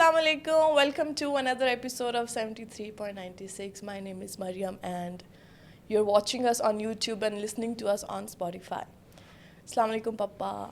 Assalamu alaikum. Welcome to another episode of 73.96. My name is Mariam and you're watching us on YouTube and listening to us on Spotify. Assalamu alaikum papa.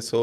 100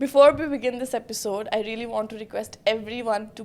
Before we begin this episode, I really want to request everyone to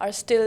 are still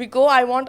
we go, I want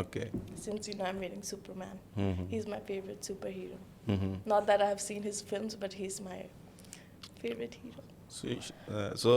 Okay. Since you know I'm wearing Superman, he's my favorite superhero. Not that I have seen his films, but he's my favorite hero. So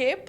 cape.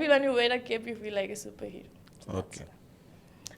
feel when you wear a cape, you feel like a superhero. Okay.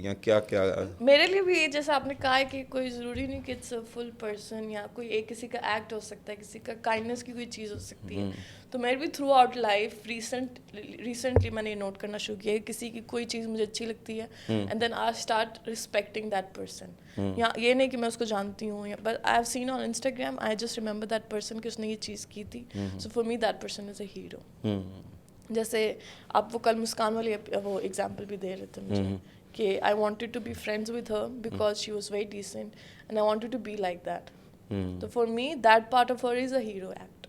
یا کیا کیا؟ میرے لیے بھی جیسا آپ نے کہا ہے کہ کوئی ضروری نہیں کہ اٹس اے فل پرسن یا کوئی ایک کسی کا ایکٹ ہو سکتا ہے, کسی کا کائنڈنیس کی کوئی چیز ہو سکتی ہے. تو میرے بھی تھرو آؤٹ لائف ریسنٹلی میں نے یہ نوٹ کرنا شروع کیا ہے, کسی کی کوئی چیز مجھے اچھی لگتی ہے and then I start respecting that person. یا یہ نہیں کہ میں اس کو جانتی ہوں, but I have seen on Instagram, I just remember that person کہ اس نے یہ چیز کی تھی, so for me that person is a hero. جیسے آپ وہ کل مسکان والی وہ ایگزامپل بھی دے رہے تھے مجھے کہ I wanted to be friends with her because she was very decent and I wanted to be like that. تو for me that part of her is a hero act.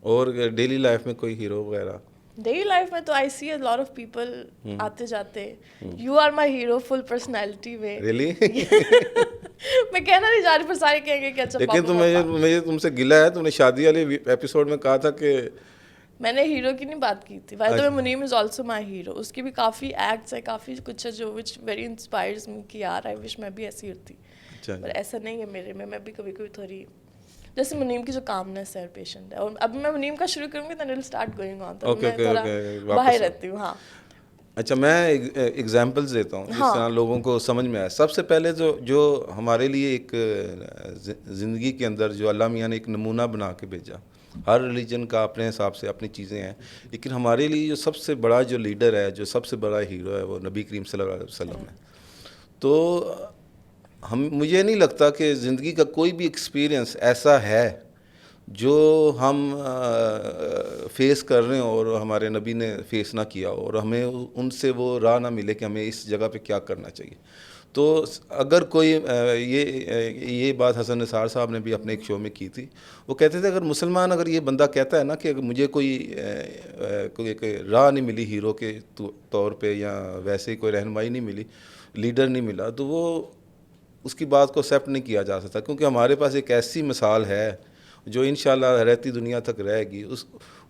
اور ڈیلی لائف میں کوئی hero وغیرہ؟ Daily life میں تو آئی سی اے lot of people آتے جاتے. You are my hero full personality میں. ریئلی؟ میں کہنا نہیں چاہ رہی پر سارے کہیں گے کہ اچھا. لیکن مجھے تم سے گلا ہے, تم نے شادی والے ایپیسوڈ میں کہا تھا کہ میں نے ہیرو کی نہیں بات کی تھی. بائی دا وے منیم از آلسو مائی ہیرو. اس کی بھی کافی ایکٹس ہے, کافی کچھ ہے جو وچ ویری انسپائرز می کہ یار آئی وش میں بھی ایسی ہوتی. پر ایسا نہیں ہے میرے میں بھی کبھی کبھی تھوڑی جیسے منیم کی جو کامنس ہے, پیشنٹ ہے. اور اب میں منیم کا شروع کروں گی then it will start going on. تو میں تھوڑا باہر رہتی ہوں. ہاں اچھا, میں ایگزامپلس دیتا ہوں جس طرح لوگوں کو سمجھ میں آئے. سب سے پہلے جو ہمارے لیے ایک زندگی کے اندر جو اللہ میاں نے ایک نمونہ بنا کے بھیجا, ہر ریلیجن کا اپنے حساب سے اپنی چیزیں ہیں, لیکن ہمارے لیے جو سب سے بڑا جو لیڈر ہے, جو سب سے بڑا ہیرو ہے, وہ نبی کریم صلی اللہ علیہ وسلم ہے. تو مجھے نہیں لگتا کہ زندگی کا کوئی بھی ایکسپیرئنس ایسا ہے جو ہم فیس کر رہے ہوں اور ہمارے نبی نے فیس نہ کیا ہو, اور ہمیں ان سے وہ راہ نہ ملے کہ ہمیں اس جگہ پہ کیا کرنا چاہیے. تو اگر کوئی یہ بات حسن نثار صاحب نے بھی اپنے ایک شو میں کی تھی, وہ کہتے تھے اگر یہ بندہ کہتا ہے نا کہ مجھے کوئی راہ نہیں ملی ہیرو کے طور پہ, یا ویسے ہی کوئی رہنمائی نہیں ملی, لیڈر نہیں ملا, تو وہ اس کی بات کو ایکسیپٹ نہیں کیا جا سکتا. کیونکہ ہمارے پاس ایک ایسی مثال ہے جو انشاءاللہ رہتی دنیا تک رہے گی.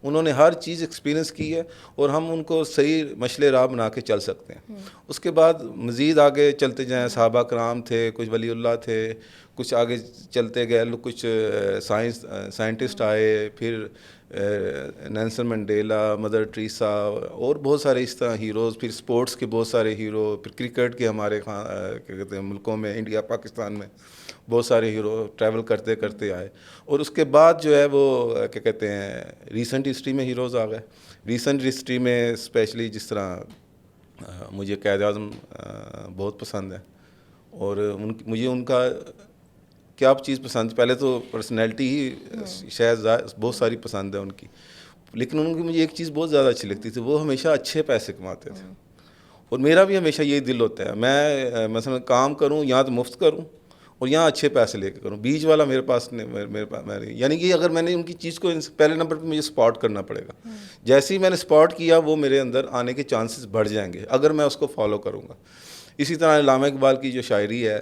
انہوں نے ہر چیز ایکسپیرینس کی ہے اور ہم ان کو صحیح مشل راہ بنا کے چل سکتے ہیں. اس کے بعد مزید آگے چلتے جائیں, صحابہ کرام تھے, کچھ ولی اللہ تھے, کچھ آگے چلتے گئے, کچھ سائنٹسٹ آئے, پھر نیلسن منڈیلا, مدر ٹریسا, اور بہت سارے اس طرح ہیروز, پھر سپورٹس کے بہت سارے ہیرو, پھر کرکٹ کے ہمارے کیا کہتے ہیں ملکوں میں, انڈیا پاکستان میں بہت سارے ہیرو ٹریول کرتے کرتے آئے. اور اس کے بعد جو ہے وہ کیا کہتے ہیں ریسنٹ ہسٹری میں ہیروز آ گئے. ریسنٹ ہسٹری میں اسپیشلی جس طرح مجھے قائد اعظم بہت پسند ہے, اور مجھے ان کا کیا چیز پسند, پہلے تو پرسنالٹی ہی شاید بہت ساری پسند ہے ان کی, لیکن ان کی مجھے ایک چیز بہت زیادہ اچھی لگتی تھی, وہ ہمیشہ اچھے پیسے کماتے تھے. اور میرا بھی ہمیشہ یہی دل ہوتا ہے, میں مثلا کام کروں یہاں تو مفت کروں اور یہاں اچھے پیسے لے کے کروں, بیچ والا میرے پاس یعنی کہ اگر میں نے ان کی چیز کو پہلے نمبر پہ مجھے سپورٹ کرنا پڑے گا. جیسے ہی میں نے سپورٹ کیا وہ میرے اندر آنے کے چانسز بڑھ جائیں گے اگر میں اس کو فالو کروں گا. اسی طرح علامہ اقبال کی جو شاعری ہے,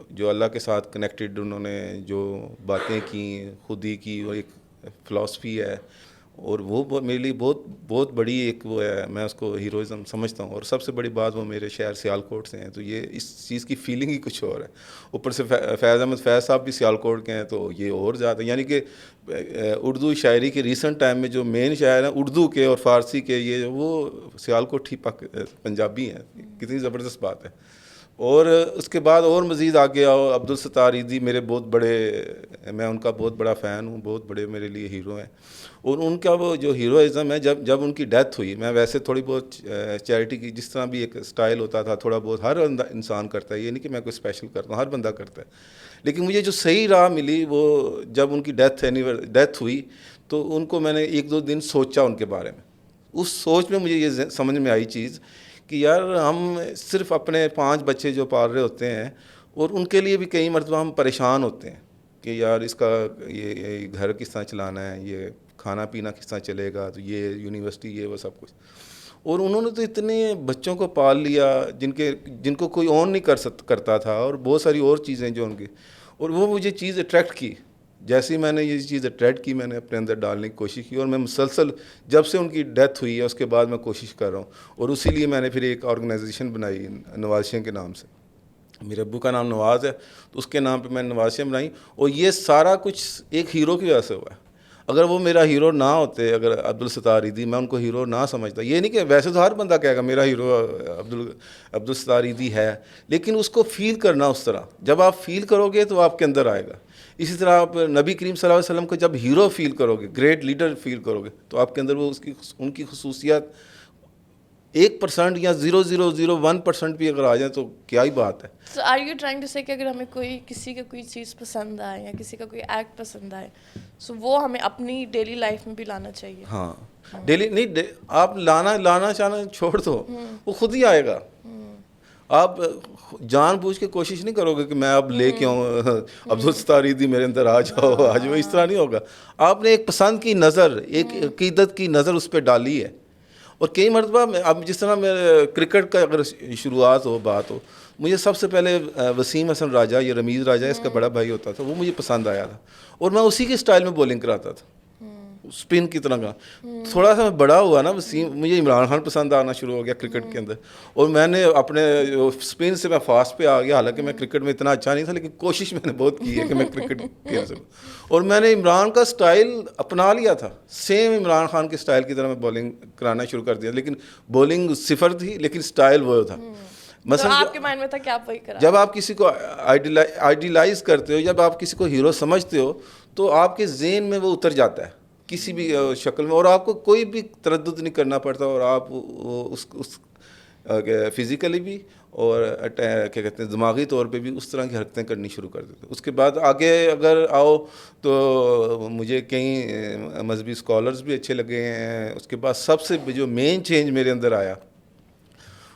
جو اللہ کے ساتھ کنیکٹڈ انہوں نے جو باتیں کی, خودی کی, وہ ایک فلاسفی ہے, اور وہ میرے لیے بہت بہت بڑی ایک وہ ہے, میں اس کو ہیروئزم سمجھتا ہوں. اور سب سے بڑی بات وہ میرے شہر سیالکوٹ سے ہیں, تو یہ اس چیز کی فیلنگ ہی کچھ اور ہے. اوپر سے فیض احمد فیض صاحب بھی سیالکوٹ کے ہیں, تو یہ اور زیادہ, یعنی کہ اردو شاعری کے ریسنٹ ٹائم میں جو مین شاعر ہیں اردو کے اور فارسی کے, یہ وہ سیالکوٹ ہی پنجابی ہیں. کتنی زبردست بات ہے. اور اس کے بعد اور مزید آگے آؤ, عبدالستار ایدھی میرے بہت بڑے, میں ان کا بہت بڑا فین ہوں, بہت بڑے میرے لیے ہیرو ہیں. اور ان کا وہ جو ہیروئزم ہے, جب ان کی ڈیتھ ہوئی, میں ویسے تھوڑی بہت چیریٹی کی جس طرح بھی ایک سٹائل ہوتا تھا, تھوڑا بہت ہر انسان کرتا ہے, یہ نہیں کہ میں کوئی اسپیشل کرتا ہوں, ہر بندہ کرتا ہے. لیکن مجھے جو صحیح راہ ملی وہ جب ان کی ڈیتھ ہوئی, تو ان کو میں نے 1-2 دن سوچا ان کے بارے میں. اس سوچ میں مجھے یہ سمجھ میں آئی چیز کہ یار ہم صرف اپنے 5 بچے جو پال رہے ہوتے ہیں, اور ان کے لیے بھی کئی مرتبہ ہم پریشان ہوتے ہیں کہ یار اس کا یہ گھر کس طرح چلانا ہے, یہ کھانا پینا کس طرح چلے گا, تو یہ یونیورسٹی, یہ وہ سب کچھ. اور انہوں نے تو اتنے بچوں کو پال لیا جن کو کوئی اون نہیں کرتا تھا, اور بہت ساری اور چیزیں جو ان کی, اور وہ مجھے چیز اٹریکٹ کی. جیسے ہی میں نے یہ چیز اٹریکٹ کی, میں نے اپنے اندر ڈالنے کی کوشش کی, اور میں مسلسل جب سے ان کی ڈیتھ ہوئی ہے اس کے بعد میں کوشش کر رہا ہوں. اور اسی لیے میں نے پھر ایک آرگنائزیشن بنائی نوازشیں کے نام سے. میرے ابو کا نام نواز ہے, تو اس کے نام پہ میں نے نوازشیں بنائی, اور یہ سارا کچھ ایک ہیرو کی وجہ سے ہوا ہے. اگر وہ میرا ہیرو نہ ہوتے، اگر عبدالستار ایدھی، میں ان کو ہیرو نہ سمجھتا. یہ نہیں کہ ویسے تو ہر بندہ کہے گا میرا ہیرو عبدالستار ایدھی ہے، لیکن اس کو فیل کرنا اس طرح. جب آپ فیل کرو گے تو آپ کے اندر آئے گا. اسی طرح آپ نبی کریم صلی اللہ علیہ وسلم کو جب ہیرو فیل کرو گے، گریٹ لیڈر فیل کرو گے، تو آپ کے اندر وہ ان کی خصوصیات 1% یا 0.001% بھی اگر آ جائیں تو کیا ہی بات ہے. So are you trying to say کہ اگر ہمیں کسی کا کوئی چیز پسند آئے یا کسی کا کوئی ایکٹ پسند آئے، سو وہ ہمیں اپنی ڈیلی لائف میں بھی لانا چاہیے؟ ہاں، ڈیلی نہیں، آپ لانا چاہنا چھوڑ دو، وہ خود ہی آئے گا. آپ جان بوجھ کے کوشش نہیں کرو گے کہ میں اب لے کے آؤں عبدالستار ایدھی میرے اندر آ جاؤ. اس طرح نہیں ہوگا. آپ نے ایک پسند کی نظر، ایک عقیدت کی نظر اس پہ ڈالی ہے. اور کئی مرتبہ اب جس طرح میں کرکٹ کا اگر شروعات ہو، بات ہو، مجھے سب سے پہلے وسیم حسن راجہ، یہ رمیز راجہ اس کا بڑا بھائی ہوتا تھا، وہ مجھے پسند آیا تھا اور میں اسی کے سٹائل میں بولنگ کراتا تھا، اسپن کی طرح کا. تھوڑا سا میں بڑا ہوا نا وسیم، مجھے عمران خان پسند آنا شروع ہو گیا کرکٹ کے اندر، اور میں نے اپنے اسپن سے میں فاسٹ پہ آ گیا. حالانکہ میں کرکٹ میں اتنا اچھا نہیں تھا، لیکن کوشش میں نے بہت کی ہے کہ میں کرکٹ کھیل سکوں. اور میں نے عمران کا سٹائل اپنا لیا تھا، سیم عمران خان کے سٹائل کی طرح میں بولنگ کرانا شروع کر دیا. لیکن بولنگ صفر تھی، لیکن سٹائل وہ تھا. مثلا آپ کے مائنڈ میں تھا کہ آپ وہی کرا. جب آپ کسی کو آئیڈیلائز کرتے ہو، جب آپ کسی کو ہیرو سمجھتے ہو، تو آپ کے ذہن میں وہ اتر جاتا ہے کسی بھی شکل میں، اور آپ کو کوئی بھی تردد نہیں کرنا پڑتا، اور آپ اس فزیکلی بھی اور کیا کہتے ہیں دماغی طور پہ بھی اس طرح کی حرکتیں کرنی شروع کر دیتے. اس کے بعد آگے اگر آؤ تو مجھے کئی مذہبی اسکالرز بھی اچھے لگے ہیں. اس کے بعد سب سے جو مین چینج میرے اندر آیا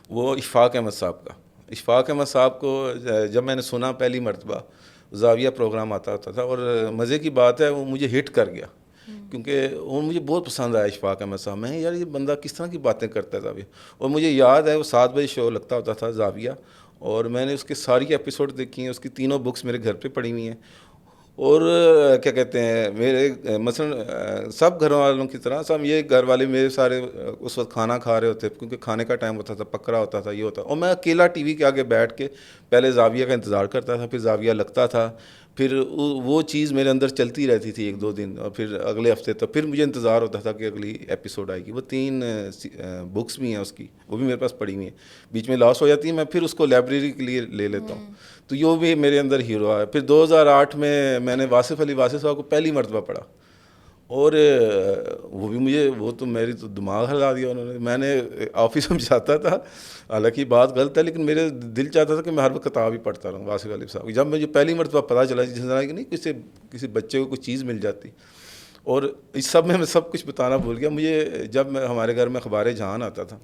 وہ اشفاق احمد صاحب کا. اشفاق احمد صاحب کو جب میں نے سنا پہلی مرتبہ، زاویہ پروگرام آتا تھا، اور مزے کی بات ہے وہ مجھے ہٹ کر گیا، کیونکہ وہ مجھے بہت پسند آیا اشفاق احمد صاحب. میں یار یہ بندہ کس طرح کی باتیں کرتا ہے زاویہ. اور مجھے یاد ہے وہ 7 بجے شو لگتا ہوتا تھا زاویہ، اور میں نے اس کے ساری ایپیسوڈ دیکھی ہیں، اس کی تینوں بکس میرے گھر پہ پڑی ہوئی ہیں. اور کیا کہتے ہیں میرے مثلا سب گھر والوں کی طرح سب یہ گھر والے میرے سارے اس وقت کھانا کھا رہے ہوتے، کیونکہ کھانے کا ٹائم ہوتا تھا، پکڑا ہوتا تھا، یہ ہوتا، اور میں اکیلا ٹی وی کے آگے بیٹھ کے پہلے زاویہ کا انتظار کرتا تھا، پھر زاویہ لگتا تھا، پھر وہ چیز میرے اندر چلتی رہتی تھی 1-2 دن، اور پھر اگلے ہفتے تک پھر مجھے انتظار ہوتا تھا کہ اگلی ایپیسوڈ آئے گی. وہ 3 بکس بھی ہیں اس کی، وہ بھی میرے پاس پڑی ہوئی ہیں. بیچ میں لاس ہو جاتی ہیں، میں پھر اس کو لائبریری کے لیے لے لیتا ہوں. تو یہ بھی میرے اندر ہیرو آیا. پھر 2008 میں نے واصف علی واصف صاحب کو پہلی مرتبہ پڑھا، اور وہ بھی مجھے، وہ تو میری تو دماغ ہلا دیا انہوں نے. میں نے آفس میں جاتا تھا، حالانکہ بات غلط ہے، لیکن میرے دل چاہتا تھا کہ میں ہر وقت کتاب ہی پڑھتا رہوں واصف علی صاحب کی. جب مجھے پہلی مرتبہ پتہ چلا جس طرح کہ نہیں کسی بچے کو کوئی چیز مل جاتی، اور اس سب میں سب کچھ بتانا بھول گیا. مجھے جب ہمارے گھر میں اخبار جہان آتا تھا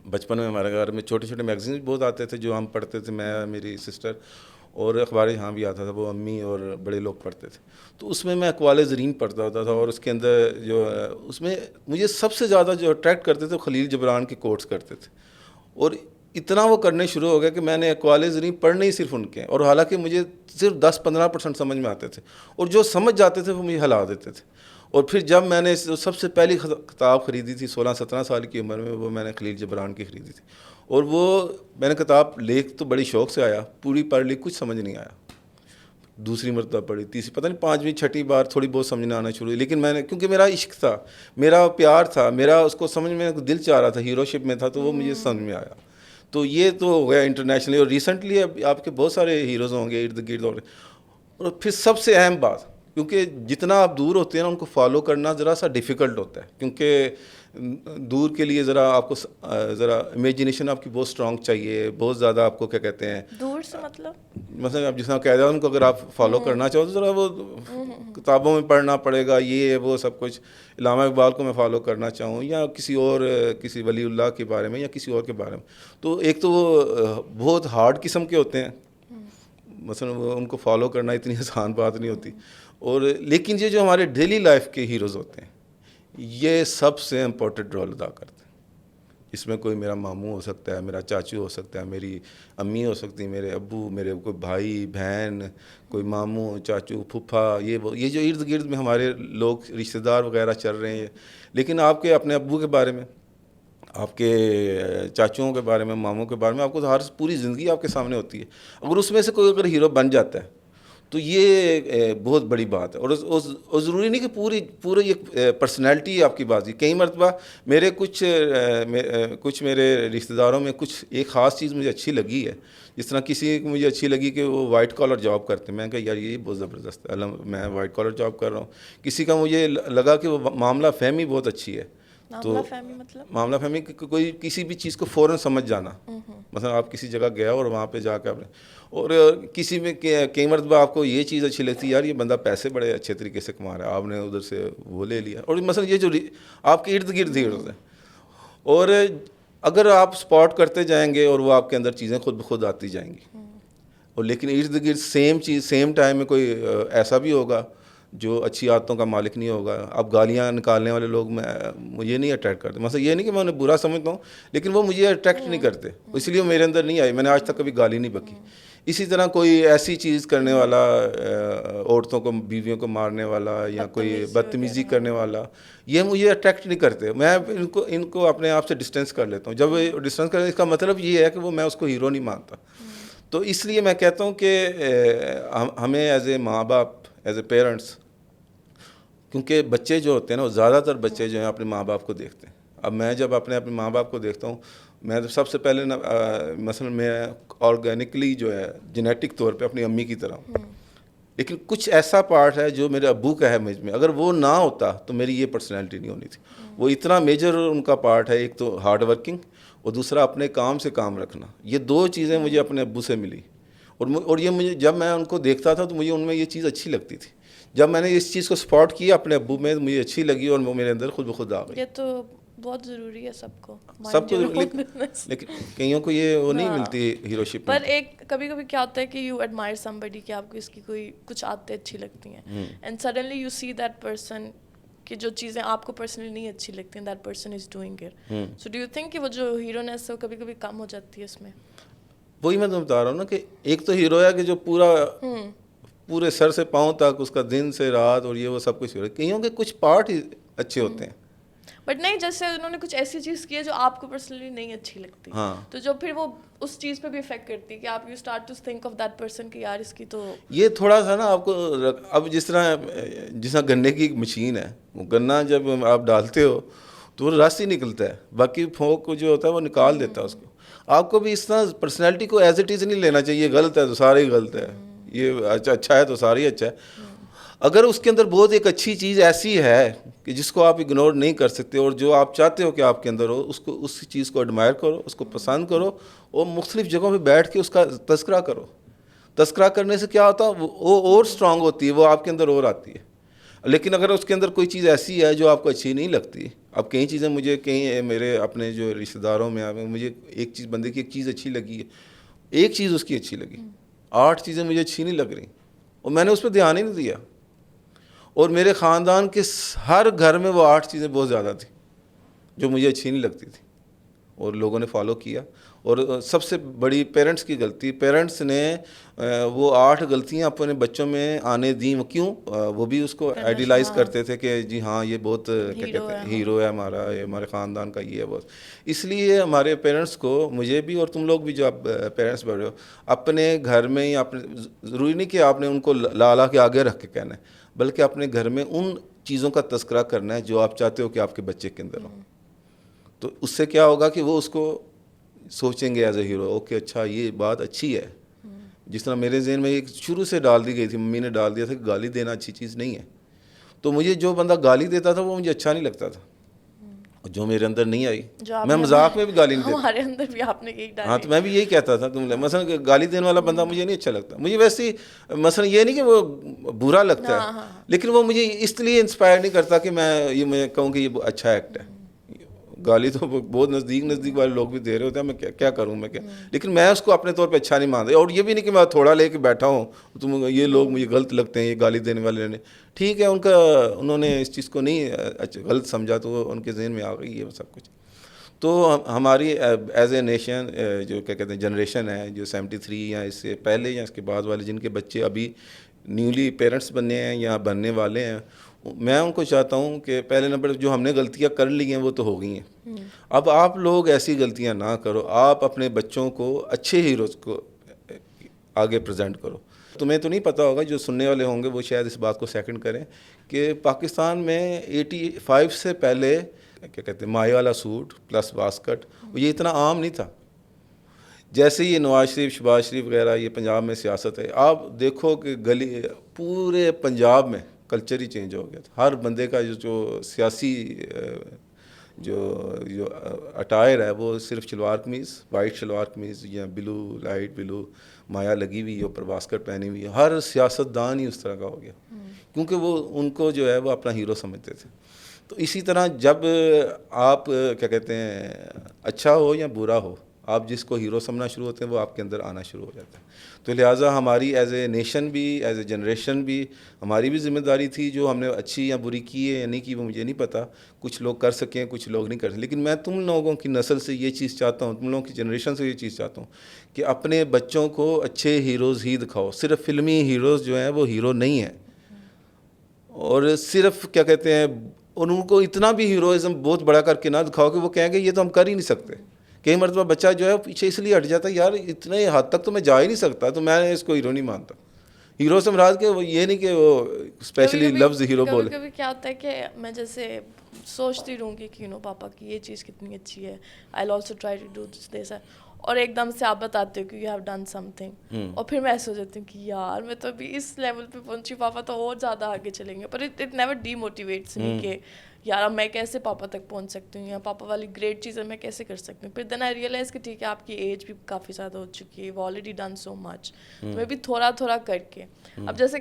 بچپن میں، ہمارے گھر میں چھوٹے چھوٹے میگزین بہت آتے تھے جو ہم پڑھتے تھے، میں میری سسٹر، اور اخبار جہاں بھی آتا تھا وہ امی اور بڑے لوگ پڑھتے تھے. تو اس میں اقوال زرین پڑھتا ہوتا تھا، اور اس کے اندر جو اس میں مجھے سب سے زیادہ جو اٹریکٹ کرتے تھے خلیل جبران کے کوٹس کرتے تھے. اور اتنا وہ کرنے شروع ہو گیا کہ میں نے اقوال زرین پڑھنے ہی صرف ان کے، اور حالانکہ مجھے صرف 10-15% سمجھ میں آتے تھے، اور جو سمجھ جاتے تھے وہ مجھے ہلا دیتے تھے. اور پھر جب میں نے سب سے پہلی کتاب خریدی تھی 16-17 سال کی عمر میں، وہ میں نے خلیل جبران کی خریدی تھی. اور وہ میں نے کتاب لے تو بڑی شوق سے آیا، پوری پڑھ لی، کچھ سمجھ نہیں آیا. دوسری مرتبہ پڑھی، تیسری، پتہ نہیں 5ویں 6ٹھی بار تھوڑی بہت سمجھنا آنا شروع ہوئی. لیکن میں نے، کیونکہ میرا عشق تھا، میرا پیار تھا، میرا اس کو سمجھ میں دل چاہ رہا تھا، ہیرو شپ میں تھا، تو وہ مجھے سمجھ میں آیا. تو یہ تو ہو گیا انٹرنیشنلی. اور ریسنٹلی آپ کے بہت سارے ہیروز ہوں گے ارد گرد. اور پھر سب سے اہم بات، کیونکہ جتنا آپ دور ہوتے ہیں نا ان کو فالو کرنا ذرا سا ڈیفیکلٹ ہوتا ہے، کیونکہ دور کے لیے ذرا آپ کو ذرا امیجنیشن آپ کی بہت اسٹرانگ چاہیے، بہت زیادہ آپ کو کیا کہتے ہیں دور سے مطلب مثلا آپ جس طرح کہہ رہے ہیں ان کو اگر آپ فالو کرنا چاہو تو ذرا وہ کتابوں میں پڑھنا پڑے گا، یہ وہ سب کچھ. علامہ اقبال کو میں فالو کرنا چاہوں یا کسی ولی اللہ کے بارے میں یا کسی اور کے بارے میں، تو ایک تو وہ بہت ہارڈ قسم کے ہوتے ہیں، مثلا ان کو فالو کرنا اتنی آسان بات نہیں ہوتی. اور لیکن یہ جو ہمارے ڈیلی لائف کے ہیروز ہوتے ہیں یہ سب سے امپورٹنٹ رول ادا کرتے ہیں. اس میں کوئی میرا ماموں ہو سکتا ہے، میرا چاچو ہو سکتا ہے، میری امی ہو سکتی ہے، میرے ابو، میرے کوئی بھائی بہن، کوئی ماموں چاچو پھپھا، یہ جو ارد گرد میں ہمارے لوگ رشتہ دار وغیرہ چل رہے ہیں. لیکن آپ کے اپنے ابو کے بارے میں، آپ کے چاچوؤں کے بارے میں، ماموں کے بارے میں آپ کو ہر پوری زندگی آپ کے سامنے ہوتی ہے. اگر اس میں سے کوئی اگر ہیرو بن جاتا ہے تو یہ بہت بڑی بات ہے. اور ضروری نہیں کہ پوری یہ پرسنالٹی آپ کی بات. کئی مرتبہ میرے کچھ میرے رشتہ داروں میں کچھ ایک خاص چیز مجھے اچھی لگی ہے. جس طرح کسی کو مجھے اچھی لگی کہ وہ وائٹ کالر جاب کرتے ہیں. میں کہا یار یہ بہت زبردست ہے, میں وائٹ کالر جاب کر رہا ہوں. کسی کا مجھے لگا کہ وہ معاملہ فہمی بہت اچھی ہے. تو معاملہ فہمی کوئی کسی بھی چیز کو فوراً سمجھ جانا. مثلا آپ کسی جگہ گیا اور وہاں پہ جا کے آپ نے, اور کسی میں کئی مرتبہ آپ کو یہ چیز اچھی لگتی ہے, یار یہ بندہ پیسے بڑے اچھے طریقے سے کما رہا ہے, آپ نے ادھر سے وہ لے لیا. اور مثلا یہ جو آپ کے ارد گرد ہی ہے, اور اگر آپ اسپاٹ کرتے جائیں گے اور وہ آپ کے اندر چیزیں خود بخود آتی جائیں گی. اور لیکن ارد گرد سیم چیز سیم ٹائم میں کوئی ایسا بھی ہوگا جو اچھی عادتوں کا مالک نہیں ہوگا. اب گالیاں نکالنے والے لوگ مجھے نہیں اٹریکٹ کرتے. مثلا یہ نہیں کہ میں انہیں برا سمجھتا ہوں, لیکن وہ مجھے اٹریکٹ نہیں کرتے, اس لیے وہ میرے اندر نہیں آئی. میں نے آج تک کبھی گالی نہیں بکی. اسی طرح کوئی ایسی چیز کرنے والا, عورتوں کو بیویوں کو مارنے والا یا کوئی بدتمیزی کرنے والا, یہ مجھے اٹریکٹ نہیں کرتے. میں ان کو اپنے آپ سے ڈسٹینس کر لیتا ہوں. جب ڈسٹینس کرنے کا مطلب یہ ہے کہ وہ میں اس کو ہیرو نہیں مانتا. تو اس لیے میں کہتا ہوں کہ ہمیں ایز اے ماں باپ, ایز اے پیرنٹس, کیونکہ بچے جو ہوتے ہیں نا, وہ زیادہ تر بچے جو ہیں اپنے ماں باپ کو دیکھتے ہیں. اب میں جب اپنے ماں باپ کو دیکھتا ہوں, میں تو سب سے پہلے مثلا میں آرگینکلی جو ہے جینیٹک طور پہ اپنی امی کی طرح ہوں, لیکن کچھ ایسا پارٹ ہے جو میرے ابو کا ہے مجھ میں. اگر وہ نہ ہوتا تو میری یہ پرسنالٹی نہیں ہونی تھی. وہ اتنا میجر ان کا پارٹ ہے. ایک تو ہارڈ ورکنگ, اور دوسرا اپنے کام سے کام رکھنا. یہ دو چیزیں مجھے اپنے ابو سے ملی. اور یہ مجھے جب میں ان کو دیکھتا تھا تو مجھے ان میں یہ چیز اچھی لگتی تھی. جب میں نے اس چیز کو اسپاٹ کیا اپنے ابو میں, مجھے اچھی لگی اور وہ میرے اندر خود بخود آ گئی. یہ تو بہت ضروری ہے سب کو, لیکن کئیوں کو یہ وہ نہیں ملتی ہیروشپ. پر ایک کبھی کبھی کیا ہوتا ہے کہ یو ایڈمائر سمبڈی, کہ آپ کو اس کی کوئی کچھ عادتیں اچھی لگتی ہیں, and suddenly you see that person کہ جو چیزیں آپ کو پرسنلی نہیں اچھی لگتی ہیں, that person is doing it. So do you think کہ وہ جو ہیرونیس ہے وہ کبھی کبھی کم ہو جاتی ہے اس میں؟ وہی میں تمہیں بتا رہا ہوں نا کہ ایک تو ہیرو ہے کہ جو پورے سر سے پاؤں تک اس کا دن سے رات اور یہ وہ سب کچھ ہو رہا ہے. کئیوں کے کچھ پارٹ ہی اچھے ہوتے ہیں, بٹ نہیں, جیسے انہوں نے کچھ ایسی چیز کی ہے جو آپ کو پرسنلی نہیں اچھی لگتی, تو جو پھر وہ اس چیز پہ بھی افیکٹ کرتی ہے کہ آپ you start to think of that person کہ یار اس کی تو یہ تھوڑا سا نا آپ کو. اب جس طرح گنے کی ایک مشین ہے, وہ گنا جب آپ ڈالتے ہو تو وہ رس ہی نکلتا ہے, باقی پھونک جو ہوتا ہے وہ نکال دیتا ہے اس کو. آپ کو بھی اس طرح پرسنالٹی کو ایز اٹ از نہیں لینا چاہیے. غلط ہے تو سارے ہی غلط ہے, یہ اچھا ہے تو سارے ہی اچھا ہے. اگر اس کے اندر بہت ایک اچھی چیز ایسی ہے کہ جس کو آپ اگنور نہیں کر سکتے, اور جو آپ چاہتے ہو کہ آپ کے اندر ہو, اس چیز کو ایڈمائر کرو, اس کو پسند کرو, اور مختلف جگہوں پہ بیٹھ کے اس کا تذکرہ کرو. تذکرہ کرنے سے کیا ہوتا ہے, وہ اور اسٹرانگ ہوتی ہے, وہ آپ کے اندر اور آتی ہے. لیکن اگر اس کے اندر کوئی چیز ایسی ہے جو آپ کو اچھی نہیں لگتی. اب کئی چیزیں مجھے میرے اپنے جو رشتہ داروں میں مجھے ایک چیز بندے کی ایک چیز اچھی لگی ہے, ایک چیز اس کی اچھی لگی, 8 چیزیں مجھے اچھی نہیں لگ رہی, اور میں نے اس پہ دھیان ہی نہیں دیا. اور میرے خاندان کے ہر گھر میں وہ 8 چیزیں بہت زیادہ تھیں جو مجھے اچھی نہیں لگتی تھی, اور لوگوں نے فالو کیا. اور سب سے بڑی پیرنٹس کی غلطی, پیرنٹس نے وہ 8 غلطیاں اپنے بچوں میں آنے دیں. کیوں؟ وہ بھی اس کو آئیڈیلائز کرتے تھے کہ جی ہاں یہ بہت کیا کہتے ہیں ہیرو ہے ہمارا, یہ ہمارے خاندان کا یہ ہے بہت. اس لیے ہمارے پیرنٹس کو, مجھے بھی اور تم لوگ بھی جو آپ پیرنٹس بڑھ رہے ہو, اپنے گھر میں یا اپنے, ضروری نہیں کہ آپ نے ان کو لا کے آگے رکھ کے کہنا ہے, بلکہ اپنے گھر میں ان چیزوں کا تذکرہ کرنا ہے جو آپ چاہتے ہو کہ آپ کے بچے کے اندر ہو. تو اس سے کیا ہوگا کہ وہ اس کو سوچیں گے ایز اے ہیرو. اوکے اچھا یہ بات اچھی ہے. جس طرح میرے ذہن میں ایک شروع سے ڈال دی گئی تھی, ممی نے ڈال دیا تھا کہ گالی دینا اچھی چیز نہیں ہے. تو مجھے جو بندہ گالی دیتا تھا وہ مجھے اچھا نہیں لگتا تھا, جو میرے اندر نہیں آئی. میں مذاق میں بھی گالی نہیں دیتا, ہمارے اندر بھی آپ نے یہی ڈالی. ہاں تو میں بھی یہی کہتا تھا تم مثلا گالی دینے والا بندہ مجھے نہیں اچھا لگتا. مجھے ویسے مثلا یہ نہیں کہ وہ برا لگتا ہے, لیکن وہ مجھے اس لیے انسپائر نہیں کرتا کہ میں کہوں کہ یہ اچھا ایکٹ ہے. گالی تو بہت نزدیک والے لوگ بھی دے رہے ہوتے ہیں, میں کیا کروں میں کیا, لیکن میں اس کو اپنے طور پہ اچھا نہیں مانتا. اور یہ بھی نہیں کہ میں تھوڑا لے کے بیٹھا ہوں, یہ لوگ مجھے غلط لگتے ہیں, یہ گالی دینے والے نے, ٹھیک ہے انہوں نے اس چیز کو نہیں غلط سمجھا تو ان کے ذہن میں آ گئی یہ سب کچھ. تو ہماری ایز اے نیشن جو کیا کہتے ہیں جنریشن ہے جو 73 یا اس سے پہلے یا اس کے بعد والے جن کے بچے ابھی نیولی پیرنٹس بنے ہیں یا بننے والے ہیں, میں ان کو چاہتا ہوں کہ پہلے نمبر جو ہم نے غلطیاں کر لی ہیں وہ تو ہو گئی ہیں. اب آپ لوگ ایسی غلطیاں نہ کرو, آپ اپنے بچوں کو اچھے ہیروز کو آگے پریزنٹ کرو. تمہیں تو نہیں پتہ ہوگا, جو سننے والے ہوں گے وہ شاید اس بات کو سیکنڈ کریں کہ پاکستان میں 85 سے پہلے کیا کہتے ہیں مائی والا سوٹ پلس واسکٹ, یہ اتنا عام نہیں تھا. جیسے یہ نواز شریف, شہباز شریف وغیرہ یہ پنجاب میں سیاست ہے, آپ دیکھو کہ گلی پورے پنجاب میں کلچر ہی چینج ہو گیا تھا. ہر بندے کا جو سیاسی جو اٹائر ہے وہ صرف شلوار قمیض, وائٹ شلوار قمیض یا بلو لائٹ بلو مایا لگی ہوئی اوپر واسکٹ پہنی ہوئی ہے. ہر سیاستدان ہی اس طرح کا ہو گیا, کیونکہ وہ ان کو جو ہے وہ اپنا ہیرو سمجھتے تھے. تو اسی طرح جب آپ کیا کہتے ہیں اچھا ہو یا برا ہو, آپ جس کو ہیرو سمجھنا شروع ہوتے ہیں وہ آپ کے اندر آنا شروع ہو جاتا ہے. تو لہٰذا ہماری ایز اے نیشن بھی, ایز اے جنریشن بھی, ہماری بھی ذمہ داری تھی. جو ہم نے اچھی یا بری کی ہے یا نہیں کی وہ مجھے نہیں پتہ, کچھ لوگ کر سکیں کچھ لوگ نہیں کر سکیں, لیکن میں تم لوگوں کی نسل سے یہ چیز چاہتا ہوں, تم لوگوں کی جنریشن سے یہ چیز چاہتا ہوں کہ اپنے بچوں کو اچھے ہیروز ہی دکھاؤ. صرف فلمی ہیروز جو ہیں وہ ہیرو نہیں ہیں, اور صرف کیا کہتے ہیں ان کو اتنا بھی ہیروئزم بہت بڑا کر کے نہ دکھاؤ کہ وہ کہیں گے یہ تو ہم کر ہی نہیں سکتے. کئی مرتبہ بچہ جو ہے پیچھے اس لیے ہٹ جاتا ہے, یار اتنے حد تک تو میں جا ہی نہیں سکتا, تو میں اس کو ہیرو نہیں مانتا. ہیرو سے مراد کہ وہ یہ نہیں کہ وہ اسپیشلی لفظ ہیرو بولے. کبھی کیا ہوتا ہے کہ میں جیسے سوچتی رہوں گی کہ پاپا کی یہ چیز کتنی اچھی ہے, I will also try to do this, اور ایک دم سے آپ بتاتے ہو کہ you have done something, اور پھر میں ایسے ہو جاتی ہوں کہ یار میں تو ابھی اس لیول پہ پہنچی, پاپا تو اور زیادہ آگے چلیں گے. پر اٹ نیور ڈی موٹیویٹس می کہ یار اب میں کیسے پاپا تک پہنچ سکتی ہوں, یا پاپا والی گریٹ چیزیں میں کیسے کر سکتی ہوں. پھر دین آئی ریئلائز کہ ٹھیک ہے آپ کی ایج بھی کافی زیادہ ہو چکی ہے, یو آلریڈی ڈن سو مچ, میں بھی تھوڑا تھوڑا کر کے. اب جیسے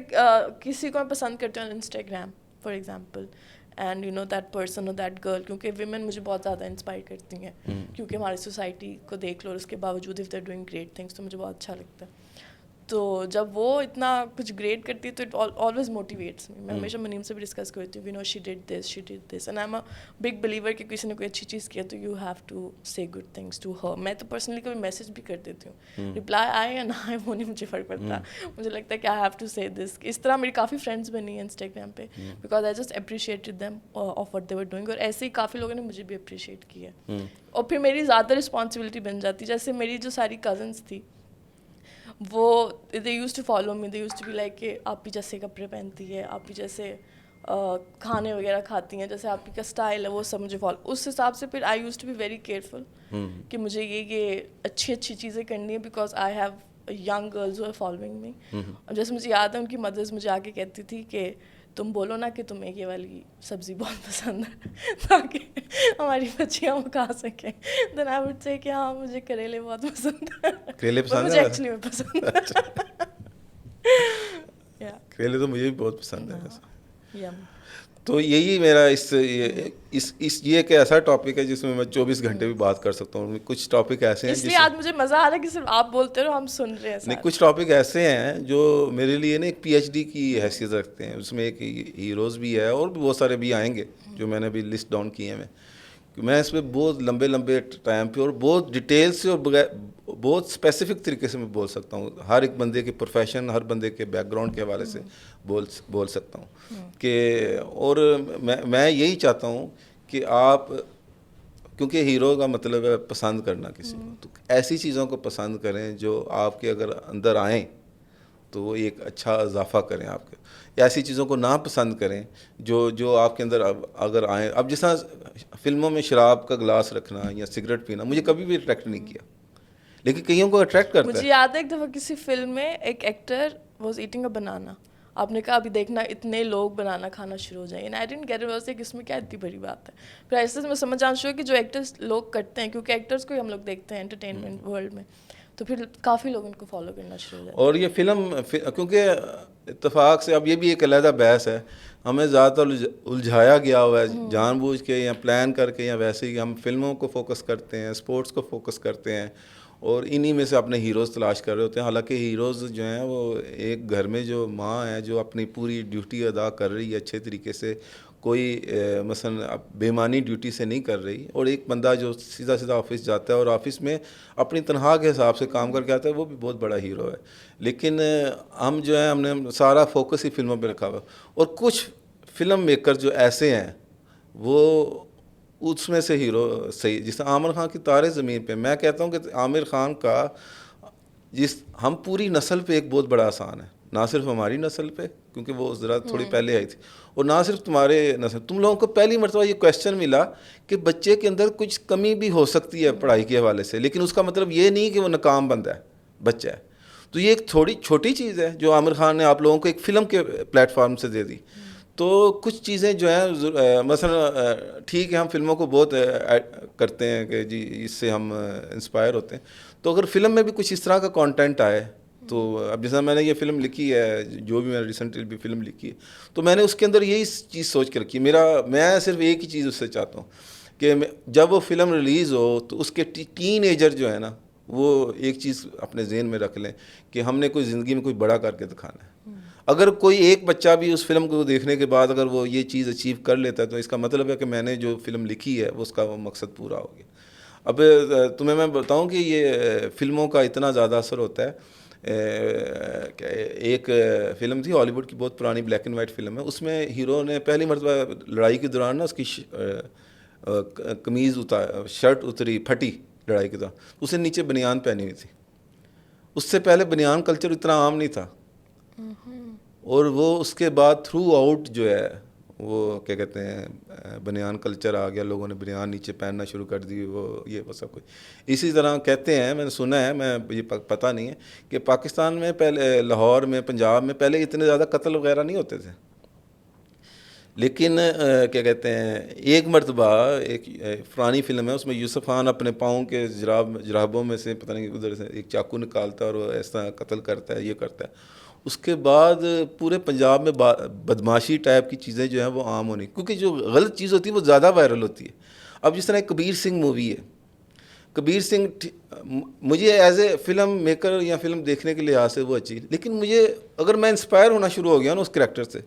کسی کو میں پسند کرتی ہوں Instagram for example, and that person اور دیٹ گرل, کیونکہ ویمن مجھے بہت زیادہ انسپائر کرتی ہیں, کیونکہ ہماری سوسائٹی کو دیکھ لو اور اس کے باوجود if they are doing great things تو مجھے بہت اچھا لگتا ہے. تو جب وہ اتنا کچھ گریٹ کرتی ہے تو اٹ آلویز موٹیویٹس می. میں ہمیشہ منیم سے بھی ڈسکس کرتی ہوں, she did this, and I am a big believer کہ کسی نے کوئی اچھی چیز کیا تو you have to say good things to her. میں تو پرسنلی کبھی میسج بھی کر دیتی ہوں, رپلائی آئے یا نہ آئے وہ نہیں مجھے فرق پڑتا, مجھے لگتا ہے کہ آئی ہیو ٹو سے دس. اس طرح میری کافی فرینڈس بنی ہیں انسٹاگرام پہ, because I just appreciated them of what they were doing, اور ایسے ہی کافی لوگوں نے مجھے بھی اپریشیٹ کیا. اور پھر میری زیادہ رسپانسبلٹی بن جاتی. جیسے میری جو ساری کزنس تھی وہ they used to follow me, they used to be like کہ آپ بھی جیسے کپڑے پہنتی ہے, آپ بھی جیسے کھانے وغیرہ کھاتی ہیں, جیسے آپ کا اسٹائل ہے وہ سب مجھے فالو. اس حساب سے پھر I used to be very careful کہ مجھے یہ اچھی چیزیں کرنی ہے, because I have young girls who following me. اور جیسے مجھے یاد ہے ان کی مدرس مجھے آ کے کہتی تھی کہ تم بولو نا کہ تمہیں یہ والی سبزی بہت پسند ہے تاکہ ہماری بچیاں وہ کھا سکیں. دین آئی وڈ سے کہ ہاں مجھے کریلے بہت پسند ہیں. کریلے پسند مجھے ایکچولی میں پسند ہے. کریلے تو مجھے بھی بہت پسند ہے. تو یہی میرا اس یہ ایک ایسا ٹاپک ہے جس میں میں 24 گھنٹے بھی بات کر سکتا ہوں. کچھ ٹاپک ایسے ہیں اس لیے آج مجھے مزہ آ رہا ہے کہ صرف آپ بولتے رہو ہم سن رہے ہیں. نہیں, کچھ ٹاپک ایسے ہیں جو میرے لیے نا ایک پی ایچ ڈی کی حیثیت رکھتے ہیں. اس میں ایک ہیروز بھی ہے اور بھی بہت سارے بھی آئیں گے جو میں نے ابھی لسٹ ڈاؤن کیے ہیں. میں اس پہ بہت لمبے ٹائم پہ اور بہت ڈیٹیل سے اور بہت اسپیسیفک طریقے سے میں بول سکتا ہوں. ہر ایک بندے کے پروفیشن, ہر بندے کے بیک گراؤنڈ کے حوالے سے بول سکتا ہوں کہ, اور میں یہی چاہتا ہوں کہ آپ, کیونکہ ہیرو کا مطلب ہے پسند کرنا کسی کو, تو ایسی چیزوں کو پسند کریں جو آپ کے اگر اندر آئیں تو وہ ایک اچھا اضافہ کریں آپ کے. ایسی چیزوں کو نہ پسند کریں جو آپ کے اندر اگر آئیں. اب جس طرح فلموں میں شراب کا گلاس رکھنا یا سگریٹ پینا مجھے کبھی بھی اٹریکٹ نہیں کیا, لیکن کئیوں کو اٹریکٹ کرتا ہے. مجھے یاد ہے ایک دفعہ کسی فلم میں ایک ایکٹر واز ایٹنگ اے بنانا, آپ نے کہا ابھی دیکھنا اتنے لوگ بنانا کھانا شروع ہو جائیں. I don't get it, was like اس میں کیا اتنی بڑی بات ہے. پھر ایسے میں سمجھ آنا شروع کہ جو ایکٹرس لوگ کرتے ہیں, کیونکہ ایکٹرس کو ہی ہم لوگ دیکھتے ہیں انٹرٹینمنٹ ورلڈ میں, تو پھر کافی لوگ ان کو فالو کرنا شروع ہو جاتے ہیں. اور یہ فلم کیونکہ اتفاق سے, اب یہ بھی ایک علیحدہ بحث ہے, ہمیں زیادہ تر الجھایا گیا ہوا ہے جان بوجھ کے یا پلان کر کے یا ویسے ہی. ہم فلموں کو فوکس کرتے ہیں, اسپورٹس کو فوکس کرتے ہیں, اور انہی میں سے اپنے ہیروز تلاش کر رہے ہوتے ہیں. حالانکہ ہیروز جو ہیں وہ ایک گھر میں جو ماں ہے جو اپنی پوری ڈیوٹی ادا کر رہی ہے اچھے طریقے سے, کوئی مثلا بےمانی ڈیوٹی سے نہیں کر رہی, اور ایک بندہ جو سیدھا آفس جاتا ہے اور آفس میں اپنی تنخواہ کے حساب سے کام کر کے آتا ہے, وہ بھی بہت بڑا ہیرو ہے. لیکن ہم جو ہے, ہم نے سارا فوکس ہی فلموں پہ رکھا ہوا. اور کچھ فلم میکر جو ایسے ہیں وہ اس میں سے ہیرو صحیح, جس طرح عامر خان کی تارے زمین پہ, میں کہتا ہوں کہ عامر خان کا ہم پوری نسل پہ ایک بہت بڑا احسان ہے. نہ صرف ہماری نسل پہ کیونکہ وہ ذرا تھوڑی پہلے آئی تھی, اور نہ صرف تمہارے نسل, تم لوگوں کو پہلی مرتبہ یہ کویشچن ملا کہ بچے کے اندر کچھ کمی بھی ہو سکتی ہے پڑھائی کے حوالے سے, لیکن اس کا مطلب یہ نہیں کہ وہ ناکام بندہ ہے, بچہ ہے. تو یہ ایک تھوڑی چھوٹی چیز ہے جو عامر خان نے آپ لوگوں کو ایک فلم کے پلیٹ فارم سے دے دی. تو کچھ چیزیں جو ہیں مثلا ٹھیک ہے ہم فلموں کو بہت کرتے ہیں کہ جی اس سے ہم انسپائر ہوتے ہیں, تو اگر فلم میں بھی کچھ اس طرح کا کانٹینٹ آئے تو اب جیسا میں نے یہ فلم لکھی ہے, جو بھی میں نے ریسنٹلی بھی فلم لکھی ہے, تو میں نے اس کے اندر یہی چیز سوچ کے رکھی. میں صرف ایک ہی چیز اس سے چاہتا ہوں کہ جب وہ فلم ریلیز ہو تو اس کے ٹین ایجر جو ہے نا وہ ایک چیز اپنے ذہن میں رکھ لیں کہ ہم نے کوئی زندگی میں کوئی بڑا کر کے دکھانا ہے. اگر کوئی ایک بچہ بھی اس فلم کو دیکھنے کے بعد اگر وہ یہ چیز اچیو کر لیتا ہے تو اس کا مطلب ہے کہ میں نے جو فلم لکھی ہے وہ اس کا وہ مقصد پورا ہو گیا. اب تمہیں میں بتاؤں کہ یہ فلموں کا اتنا زیادہ اثر ہوتا ہے. ایک فلم تھی ہالی ووڈ کی, بہت پرانی بلیک اینڈ وائٹ فلم ہے, اس میں ہیرو نے پہلی مرتبہ لڑائی کے دوران نا اس کی قمیض شرٹ اتری پھٹی لڑائی کے دوران, اس نے نیچے بنیان پہنی ہوئی تھی. اس سے پہلے بنیان کلچر اتنا عام نہیں تھا, اور وہ اس کے بعد تھرو آؤٹ جو ہے وہ کیا کہتے ہیں بنیان کلچر آ گیا, لوگوں نے بنیان نیچے پہننا شروع کر دی, وہ یہ وہ سب کچھ. اسی طرح کہتے ہیں, میں نے سنا ہے, میں یہ پتہ نہیں ہے کہ پاکستان میں پہلے لاہور میں پنجاب میں پہلے اتنے زیادہ قتل وغیرہ نہیں ہوتے تھے, لیکن کیا کہتے ہیں ایک مرتبہ ایک پرانی فلم ہے اس میں یوسف خان اپنے پاؤں کے جرابوں میں سے پتہ نہیں ادھر سے ایک چاقو نکالتا ہے اور وہ ایسا قتل کرتا ہے, یہ کرتا ہے. اس کے بعد پورے پنجاب میں بدماشی ٹائپ کی چیزیں جو ہیں وہ عام ہونی, کیونکہ جو غلط چیز ہوتی ہے وہ زیادہ وائرل ہوتی ہے. اب جس طرح کبیر سنگھ مووی ہے, کبیر سنگھ مجھے ایز اے فلم میکر یا فلم دیکھنے کے لحاظ سے وہ اچھی, لیکن مجھے اگر میں انسپائر ہونا شروع ہو گیا نا اس کریکٹر سے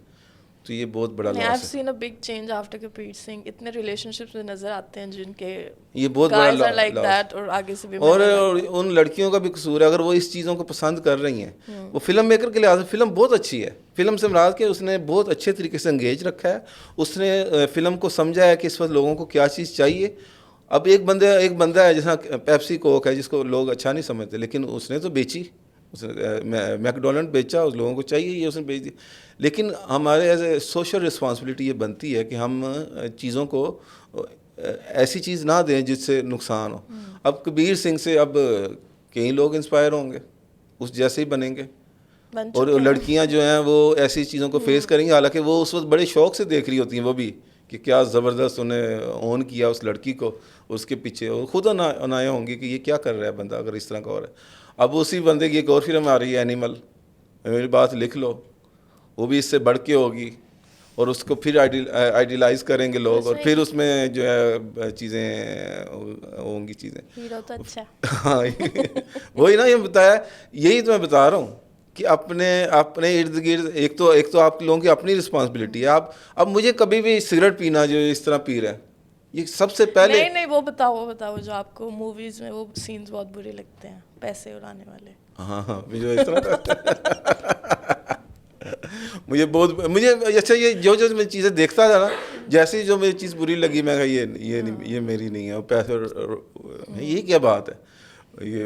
تو یہ بہت بڑا لاس ہے. I've seen a big change after Kabir Singh. اتنے ریلیشن شپس میں نظر آتے ہیں جن کے یہ بہت guys بڑا are like لاس, that اور آگے سے بھی اور ان لڑکیوں کا بھی قصور ہے اگر وہ اس چیزوں کو پسند کر رہی ہیں. وہ فلم میکر کے لحاظ سے فلم بہت اچھی ہے, فلم سے مراد کہ اس نے بہت اچھے طریقے سے انگیج رکھا ہے, اس نے فلم کو سمجھا ہے کہ اس وقت لوگوں کو کیا چیز چاہیے. اب ایک بندہ ہے جیسا پیپسی کوک ہے جس کو لوگ اچھا نہیں سمجھتے, لیکن اس نے تو بیچی, اس نے میکڈونلڈ بیچا, اس لوگوں کو چاہیے یہ اس نے بیچ دی. لیکن ہمارے ایز اے سوشل رسپانسبلٹی یہ بنتی ہے کہ ہم چیزوں کو ایسی چیز نہ دیں جس سے نقصان ہو. اب کبیر سنگھ سے اب کئی لوگ انسپائر ہوں گے, اس جیسے ہی بنیں گے, اور لڑکیاں جو ہیں وہ ایسی چیزوں کو فیس کریں گی, حالانکہ وہ اس وقت بڑے شوق سے دیکھ رہی ہوتی ہیں وہ بھی کہ کیا زبردست انہیں اون کیا اس لڑکی کو, اس کے پیچھے وہ خود عنایا ہوں گی کہ یہ کیا کر رہا ہے بندہ اگر اس طرح کا ہو رہا ہے. اب اسی بندے کی ایک اور فلم آ رہی ہے اینیمل, میری بات لکھ لو, وہ بھی اس سے بڑھ کے ہوگی, اور اس کو پھر آئیڈیلائز کریں گے لوگ, اور پھر اس میں جو ہے چیزیں ہوں گی چیزیں. ہیرو تو اچھا, ہاں وہی نا, یہ بتایا, یہی تو میں بتا رہا ہوں کہ اپنے ارد گرد ایک تو آپ لوگوں کی اپنی رسپانسبلٹی ہے. اب مجھے کبھی بھی سگریٹ پینا جو اس طرح پی رہا ہے, یہ سب سے پہلے نہیں وہ بتاؤ جو آپ کو موویز میں وہ سینز بہت برے لگتے ہیں, پیسے اڑانے والے. ہاں جو اس طرح مجھے اچھا یہ جو میں چیزیں دیکھتا تھا نا, جیسی جو مجھے چیز بری لگی میں کہا یہ میری نہیں ہے, پیسے یہ کیا بات ہے, یہ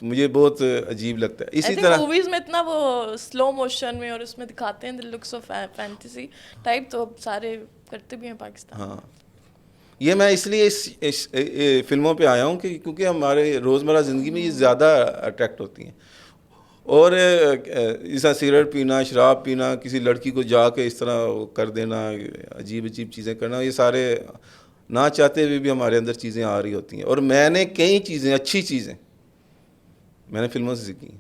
مجھے بہت عجیب لگتا ہے. اسی طرح موویز میں اتنا وہ سلو موشن میں اور اس میں دکھاتے ہیں دی لکس آف فینٹیسی ٹائپ, تو سارے کرتے بھی ہیں پاکستان. ہاں یہ میں اس لیے اس فلموں پہ آیا ہوں کہ کیونکہ ہمارے روزمرہ زندگی میں یہ زیادہ اٹریکٹ ہوتی ہیں. اور جیسا سگریٹ پینا, شراب پینا, کسی لڑکی کو جا کے اس طرح کر دینا, عجیب چیزیں کرنا, یہ سارے نہ چاہتے ہوئے بھی ہمارے اندر چیزیں آ رہی ہوتی ہیں. اور میں نے کئی چیزیں, اچھی چیزیں میں نے فلموں سے سیکھی ہیں,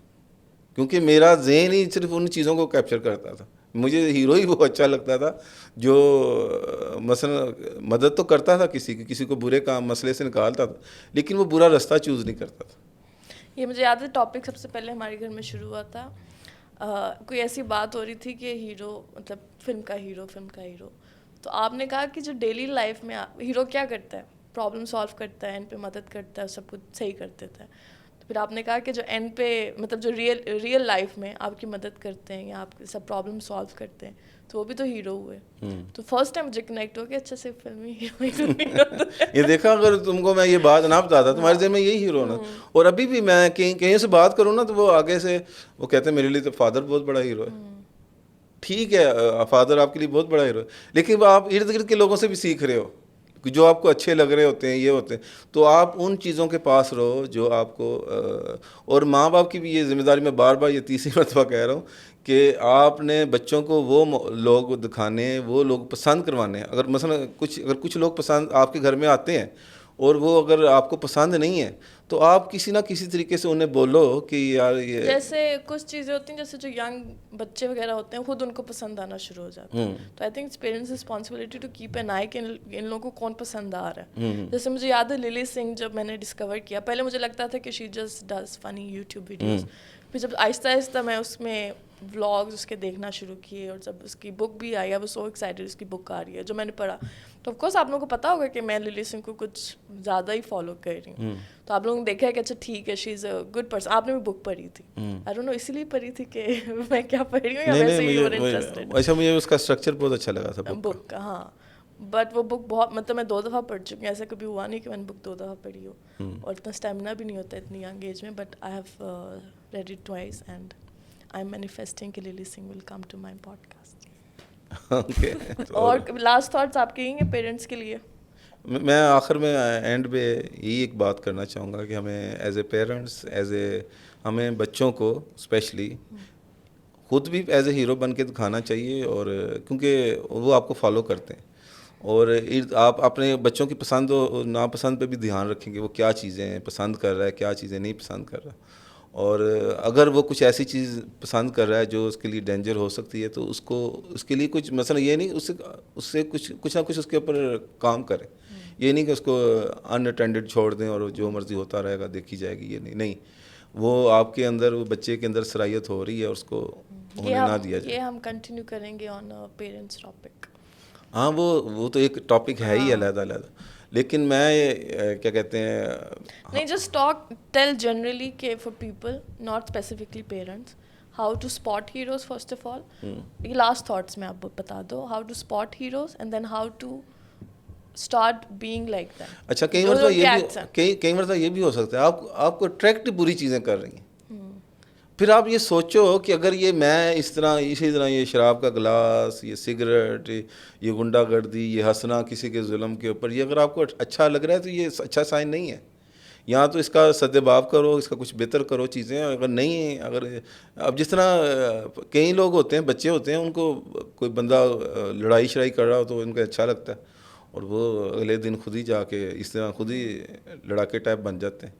کیونکہ میرا ذہن ہی صرف ان چیزوں کو کیپچر کرتا تھا. مجھے ہیرو ہی وہ اچھا لگتا تھا جو مثلا مدد تو کرتا تھا کسی کو برے کام مسئلے سے نکالتا تھا, لیکن وہ برا راستہ چوز نہیں کرتا تھا. یہ مجھے یاد ہے ٹاپک سب سے پہلے ہمارے گھر میں شروع ہوا تھا, کوئی ایسی بات ہو رہی تھی کہ ہیرو مطلب فلم کا ہیرو, تو آپ نے کہا کہ جو ڈیلی لائف میں ہیرو کیا کرتا ہے, پرابلم سالو کرتا ہے, ان پہ مدد کرتا ہے, سب کچھ صحیح کر دیتا ہے. تو پھر آپ نے کہا کہ جو اینڈ پہ مطلب جو ریئل لائف میں آپ کی مدد کرتے ہیں یا آپ سب پرابلم سالو کرتے ہیں تو وہ بھی تو ہیرو ہوئے. تو فرسٹ ٹائم مجھے کنیکٹ ہو گیا اچھا سے فلمی ہیرو. یہ دیکھا اگر تم کو میں یہ بات نہ بتاتا تمہارے ذہن میں یہی ہیرو نا. اور ابھی بھی میں کہیں سے بات کروں نا تو وہ آگے سے وہ کہتے ہیں میرے لیے تو فادر بہت بڑا ہیرو ہے. ٹھیک ہے فادر آپ کے لیے بہت بڑا ہیرو ہے, لیکن آپ ارد گرد کے لوگوں سے بھی سیکھ رہے ہو جو آپ کو اچھے لگ رہے ہوتے ہیں, یہ ہوتے ہیں, تو آپ ان چیزوں کے پاس رہو جو آپ کو. اور ماں باپ کی بھی یہ ذمہ داری, میں بار بار یہ تیسری مرتبہ کہہ رہا ہوں کہ آپ نے بچوں کو وہ لوگ دکھانے, وہ لوگ پسند کروانے. اگر مثلا کچھ لوگ پسند آپ کے گھر میں آتے ہیں اور وہ اگر آپ کو پسند نہیں ہے تو آپ کسی نہ کسی طریقے سے انہیں بولو کہ یار یہ, جیسے کچھ چیزیں ہوتی ہیں جیسے جو ینگ بچے وغیرہ ہوتے ہیں خود ان کو پسند آنا شروع ہو جاتا ہے. تو I think parents responsibility to keep an eye کہ ان لوگوں کو کون پسند آ رہا ہے. جیسے مجھے یاد ہے للی سنگھ جب میں نے ڈسکور کیا, پہلے مجھے لگتا تھا کہ شی جسٹ ڈز فنی یوٹیوب ویڈیوز, پھر جب آہستہ آہستہ میں اس میں ولاگز اس کے دیکھنا شروع کیے اور جب اس کی بک بھی آئی, وہ سو ایکسائٹیڈ اس کی بک آ رہی ہے جو میں نے پڑھا. تو آف کورس آپ لوگوں کو پتا ہوگا کہ میں للی سنگھ کو کچھ زیادہ ہی فالو کر رہی ہوں, تو آپ لوگوں نے دیکھا ہے کہ اچھا ٹھیک ہے شی از اے گڈ پرسن. آپ نے بھی بک پڑھی تھی, آئی ڈونٹ نو اسی لیے پڑھی تھی کہ میں کیا پڑھ رہی ہوں یا ویسے ہی اور انٹرسٹڈ. اچھا مجھے اس کا اسٹرکچر بہت اچھا لگا تھا بک کا. ہاں بٹ وہ بک بہت مطلب میں 2 دفعہ پڑھ چکی ہوں, ایسا کبھی ہوا نہیں کہ میں نے بک 2 دفعہ پڑھی ہو, اور اتنا اسٹیمنا بھی نہیں ہوتا اتنی ینگ ایج میں. But I have read it twice and I am manifesting کہ Lilly Singh will come to my podcast. اور لاسٹ تھاٹس آپ کہیں گے پیرنٹس کے لیے؟ میں آخر میں اینڈ پہ یہی ایک بات کرنا چاہوں گا کہ ہمیں ایز اے پیرنٹس, ہمیں بچوں کو اسپیشلی خود بھی ایز اے ہیرو بن کے دکھانا چاہیے, اور کیونکہ وہ آپ کو فالو کرتے ہیں, اور آپ اپنے بچوں کی پسند و ناپسند پہ بھی دھیان رکھیں کہ وہ کیا چیزیں پسند کر رہا ہے, کیا چیزیں نہیں پسند کر رہا. اور اگر وہ کچھ ایسی چیز پسند کر رہا ہے جو اس کے لیے ڈینجر ہو سکتی ہے تو اس کے لیے کچھ مثلا یہ نہیں اس سے کچھ نہ کچھ اس کے اوپر کام کریں. یہ نہیں کہ اس کو ان اٹینڈڈ چھوڑ دیں اور جو مرضی ہوتا رہے گا دیکھی جائے گی, یہ نہیں. وہ آپ کے اندر, وہ بچے کے اندر صلاحیت ہو رہی ہے, اس کو ہونے نہ دیا جائے. یہ ہم کنٹینیو کریں گے آن پیرنٹس ٹاپک. ہاں وہ تو ایک ٹاپک ہے ہی علیحدہ, لیکن میں کیا کہتے ہیں, نہیں جسٹ ٹاک ٹیل جنرلی کہ for people not specifically parents how to spot heroes. First of all یہ لاسٹ تھاٹس میں آپ بتا دو, how to spot heroes and then how to start being like that. اچھا کئی مرتبہ یہ بھی ہو سکتا ہے آپ کو اٹریکٹ بری چیزیں کر رہی ہیں, پھر آپ یہ سوچو کہ اگر یہ میں اسی طرح یہ شراب کا گلاس, یہ سگریٹ, یہ غنڈہ گردی, یہ ہنسنا کسی کے ظلم کے اوپر, یہ اگر آپ کو اچھا لگ رہا ہے تو یہ اچھا سائن نہیں ہے. یہاں تو اس کا سدباب کرو, اس کا کچھ بہتر کرو چیزیں. اگر نہیں, اب جس طرح کئی لوگ ہوتے ہیں, بچے ہوتے ہیں, ان کو کوئی بندہ لڑائی شڑائی کر رہا ہو تو ان کو اچھا لگتا ہے, اور وہ اگلے دن خود ہی جا کے اس طرح خود ہی لڑاکے ٹائپ بن جاتے ہیں.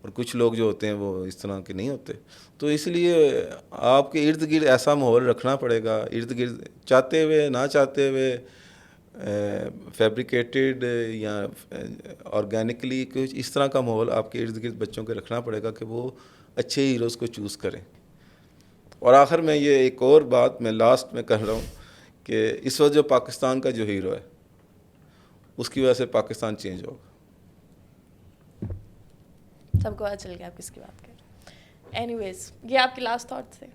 اور کچھ لوگ جو ہوتے ہیں وہ اس طرح کے نہیں ہوتے. تو اس لیے آپ کے ارد گرد ایسا ماحول رکھنا پڑے گا, ارد گرد چاہتے ہوئے نہ چاہتے ہوئے, فیبریکیٹڈ یا آرگینکلی کچھ اس طرح کا ماحول آپ کے ارد گرد بچوں کے رکھنا پڑے گا کہ وہ اچھے ہیروز کو چوز کریں. اور آخر میں یہ ایک اور بات میں لاسٹ میں کر رہا ہوں کہ اس وقت جو پاکستان کا جو ہیرو ہے اس کی وجہ سے پاکستان چینج ہوگا. سب کو پتا چل گیا آپ کس کی بات کر رہے ہیں. اینی ویز یہ آپ کے لاسٹ تھاٹس تھے.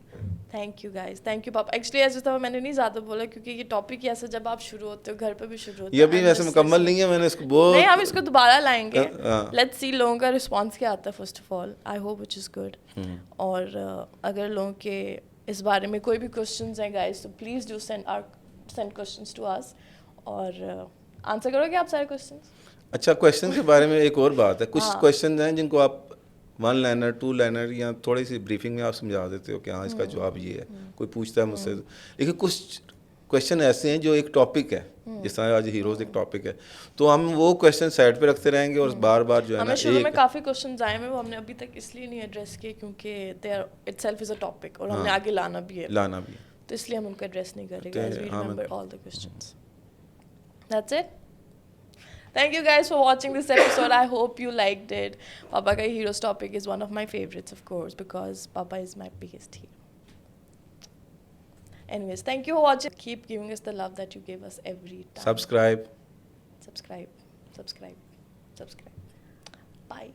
Thank you guys, thank you papa. Actually ایسے تو میں نے نہیں زیادہ بولا کیونکہ یہ ٹاپک ہی ایسا جب آپ شروع ہوتے ہو گھر پہ بھی شروع ہوتے ہیں. یہ بھی ویسے مکمل نہیں ہے, میں نے اس کو بہت نہیں, ہم اس کو دوبارہ لائیں گے. لیٹس سی لوگوں کا رسپانس کیا آتا ہے first of all. I hope which is good. اور اگر لوگوں کے اس بارے میں کوئی بھی کوشچنز ہیں گائز تو please do send questions to us, اور آنسر کرو گے آپ سارے کوشچنس. اچھا کویشچن کے بارے میں ایک اور بات ہے, کچھ کویشچنز ہیں جن کو آپ 1 لائنر 2 لائنر یا تھوڑی سی بریفنگ میں آپ سمجھا دیتے ہو کہ ہاں اس کا جواب یہ ہے. کوئی پوچھتا ہے مجھ سے, لیکن کچھ کویشچن ایسے ہیں جو ایک ٹاپک ہے, جس طرح آج ہیروز ایک ٹاپک ہے, تو ہم وہ کویشچن سائڈ پہ رکھتے رہیں گے اور بار بار جو ہے نا, ہمیں شروع میں کافی کوشچنز آئے ہیں وہ ہم نے ابھی تک اس لیے نہیں ایڈریس کیے کیونکہ they are itself is a topic اور ہم نے آگے لانا بھی ہے, تو اس لیے ہم ان کو ایڈریس نہیں کریں گے. We remember all the questions. That's it. Thank you guys for watching this episode. I hope you liked it. Papa ka heroes topic is one of my favorites, of course, because Papa is my biggest hero. Anyways, thank you for watching. Keep giving us the love that you give us every time. Subscribe. Bye.